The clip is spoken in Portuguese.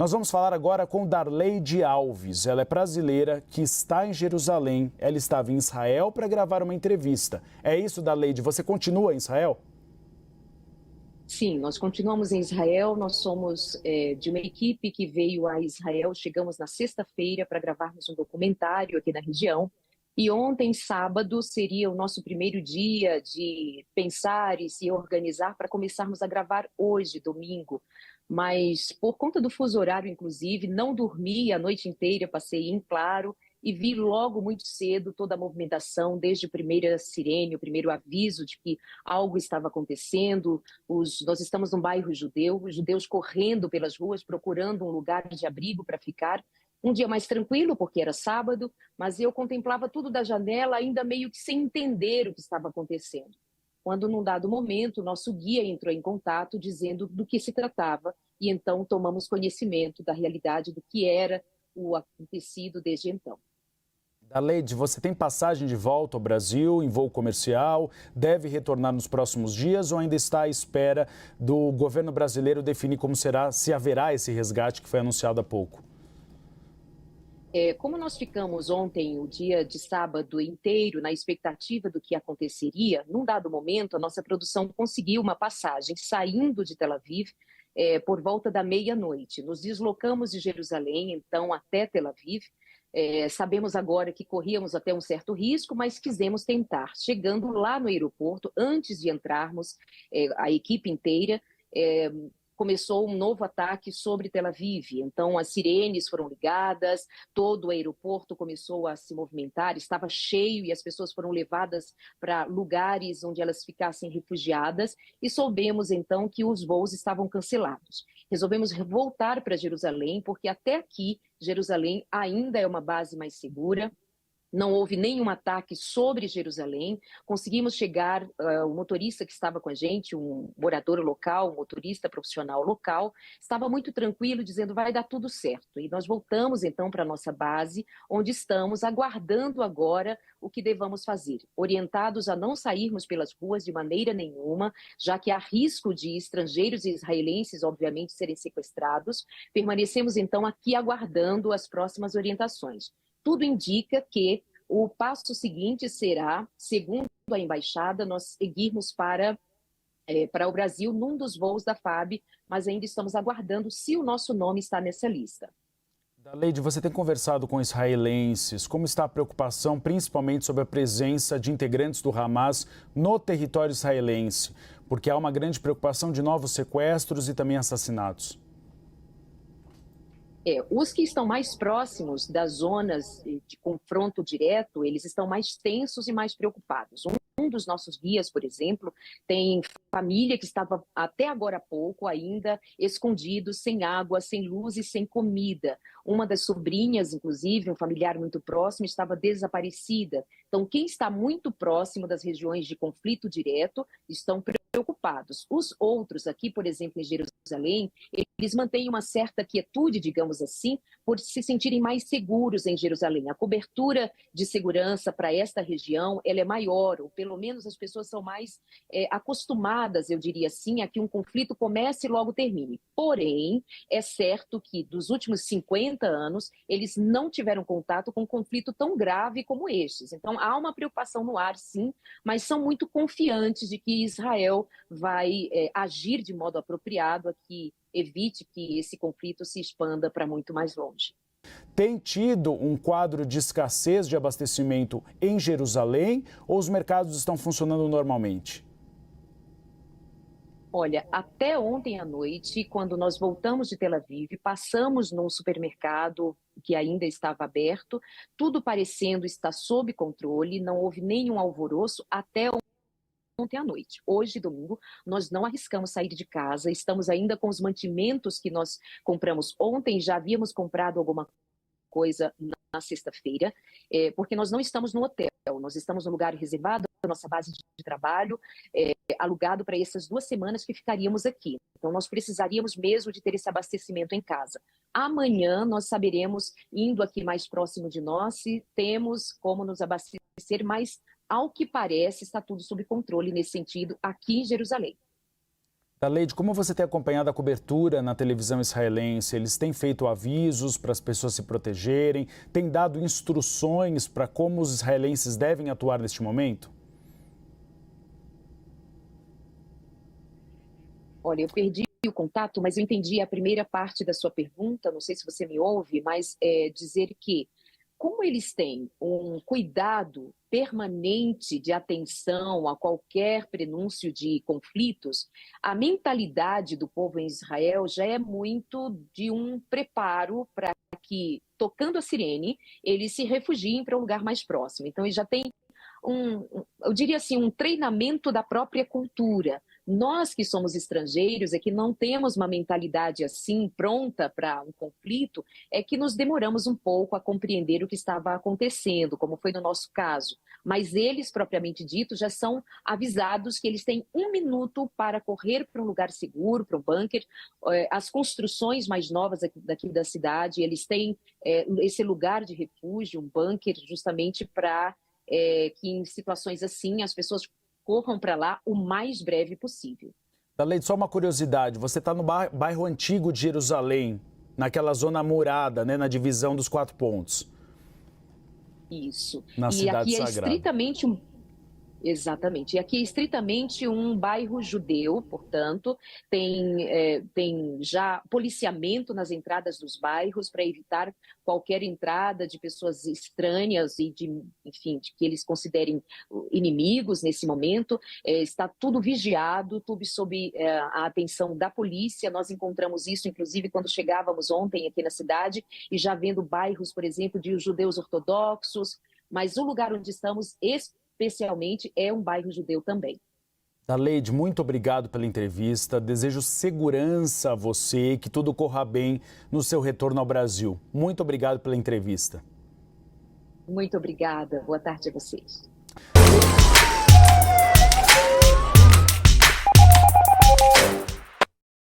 Nós vamos falar agora com Darleide Alves. Ela é brasileira que está em Jerusalém. Ela estava em Israel para gravar uma entrevista. É isso, Darleide? Você continua em Israel? Sim, nós continuamos em Israel. Nós somos de uma equipe que veio a Israel. Chegamos na sexta-feira para gravarmos um documentário aqui na região. E ontem, sábado, seria o nosso primeiro dia de pensar e se organizar para começarmos a gravar hoje, domingo. Mas por conta do fuso horário, inclusive, não dormi a noite inteira, passei em claro e vi logo muito cedo toda a movimentação, desde a primeira sirene, o primeiro aviso de que algo estava acontecendo. Nós estamos num bairro judeu, os judeus correndo pelas ruas, procurando um lugar de abrigo para ficar. Um dia mais tranquilo, porque era sábado, mas eu contemplava tudo da janela, ainda meio que sem entender o que estava acontecendo. Quando, num dado momento, nosso guia entrou em contato dizendo do que se tratava, e então tomamos conhecimento da realidade do que era o acontecido desde então. Darleide, você tem passagem de volta ao Brasil em voo comercial? Deve retornar nos próximos dias ou ainda está à espera do governo brasileiro definir como será, se haverá esse resgate que foi anunciado há pouco? Como nós ficamos ontem, o dia de sábado inteiro, na expectativa do que aconteceria, num dado momento, a nossa produção conseguiu uma passagem saindo de Tel Aviv por volta da meia-noite. Nos deslocamos de Jerusalém, então, até Tel Aviv. Sabemos agora que corríamos até um certo risco, mas quisemos tentar. Chegando lá no aeroporto, antes de entrarmos, a equipe inteira, começou um novo ataque sobre Tel Aviv. Então, as sirenes foram ligadas, todo o aeroporto começou a se movimentar, estava cheio e as pessoas foram levadas para lugares onde elas ficassem refugiadas e soubemos, então, que os voos estavam cancelados. Resolvemos voltar para Jerusalém, porque até aqui, Jerusalém ainda é uma base mais segura. Não houve nenhum ataque sobre Jerusalém. Conseguimos chegar, o motorista que estava com a gente, um morador local, um motorista profissional local, estava muito tranquilo, dizendo vai dar tudo certo. E nós voltamos então para a nossa base, onde estamos aguardando agora o que devamos fazer. Orientados a não sairmos pelas ruas de maneira nenhuma, já que há risco de estrangeiros e israelenses, obviamente, serem sequestrados. Permanecemos então aqui aguardando as próximas orientações. Tudo indica que o passo seguinte será, segundo a embaixada, nós seguirmos para o Brasil num dos voos da FAB, mas ainda estamos aguardando se o nosso nome está nessa lista. Darleide, você tem conversado com israelenses. Como está a preocupação, principalmente sobre a presença de integrantes do Hamas no território israelense? Porque há uma grande preocupação de novos sequestros e também assassinatos. Os que estão mais próximos das zonas de confronto direto, eles estão mais tensos e mais preocupados. Um dos nossos guias, por exemplo, tem família que estava até agora há pouco ainda escondido, sem água, sem luz e sem comida. Uma das sobrinhas, inclusive, um familiar muito próximo, estava desaparecida. Então, quem está muito próximo das regiões de conflito direto estão preocupados. Os outros aqui, por exemplo, em Jerusalém, eles mantêm uma certa quietude, digamos assim, por se sentirem mais seguros em Jerusalém. A cobertura de segurança para esta região ela é maior, ou pelo menos as pessoas são mais acostumadas, eu diria assim, a que um conflito comece e logo termine. Porém, é certo que dos últimos 50 anos, eles não tiveram contato com um conflito tão grave como estes. Então, há uma preocupação no ar, sim, mas são muito confiantes de que Israel vai agir de modo apropriado a que evite que esse conflito se expanda para muito mais longe. Tem tido um quadro de escassez de abastecimento em Jerusalém ou os mercados estão funcionando normalmente? Olha, até ontem à noite, quando nós voltamos de Tel Aviv, passamos num supermercado que ainda estava aberto, tudo parecendo estar sob controle, não houve nenhum alvoroço até ontem à noite. Hoje, domingo, nós não arriscamos sair de casa, estamos ainda com os mantimentos que nós compramos ontem, já havíamos comprado alguma coisa na sexta-feira, porque nós não estamos no hotel, nós estamos no lugar reservado, a nossa base de trabalho, alugado para essas 2 semanas que ficaríamos aqui. Então, nós precisaríamos mesmo de ter esse abastecimento em casa. Amanhã nós saberemos, indo aqui mais próximo de nós, se temos como nos abastecer, mas ao que parece está tudo sob controle nesse sentido aqui em Jerusalém. Leide, como você tem acompanhado a cobertura na televisão israelense? Eles têm feito avisos para as pessoas se protegerem, têm dado instruções para como os israelenses devem atuar neste momento? Olha, eu perdi o contato, mas eu entendi a primeira parte da sua pergunta, não sei se você me ouve, mas dizer que, como eles têm um cuidado permanente de atenção a qualquer prenúncio de conflitos, a mentalidade do povo em Israel já é muito de um preparo para que, tocando a sirene, eles se refugiem para um lugar mais próximo. Então, eles já têm eu diria assim, um treinamento da própria cultura. Nós que somos estrangeiros, é que não temos uma mentalidade assim pronta para um conflito, é que nos demoramos um pouco a compreender o que estava acontecendo, como foi no nosso caso. Mas eles, propriamente dito, já são avisados que eles têm 1 minuto para correr para um lugar seguro, para um bunker. As construções mais novas daqui da cidade, eles têm esse lugar de refúgio, um bunker, justamente para que em situações assim as pessoas corram para lá o mais breve possível. Leide, só uma curiosidade, você está no bairro antigo de Jerusalém, naquela zona murada, né, na divisão dos 4 pontos. Isso. Na cidade aqui sagrada. Estritamente Exatamente. E aqui é estritamente um bairro judeu, portanto, tem já policiamento nas entradas dos bairros para evitar qualquer entrada de pessoas estranhas e enfim, de que eles considerem inimigos nesse momento. Está tudo vigiado, tudo sob a atenção da polícia. Nós encontramos isso, inclusive, quando chegávamos ontem aqui na cidade e já vendo bairros, por exemplo, de judeus ortodoxos, mas o lugar onde estamos especialmente é um bairro judeu também. Leide, muito obrigado pela entrevista. Desejo segurança a você, que tudo corra bem no seu retorno ao Brasil. Muito obrigado pela entrevista. Muito obrigada. Boa tarde a vocês.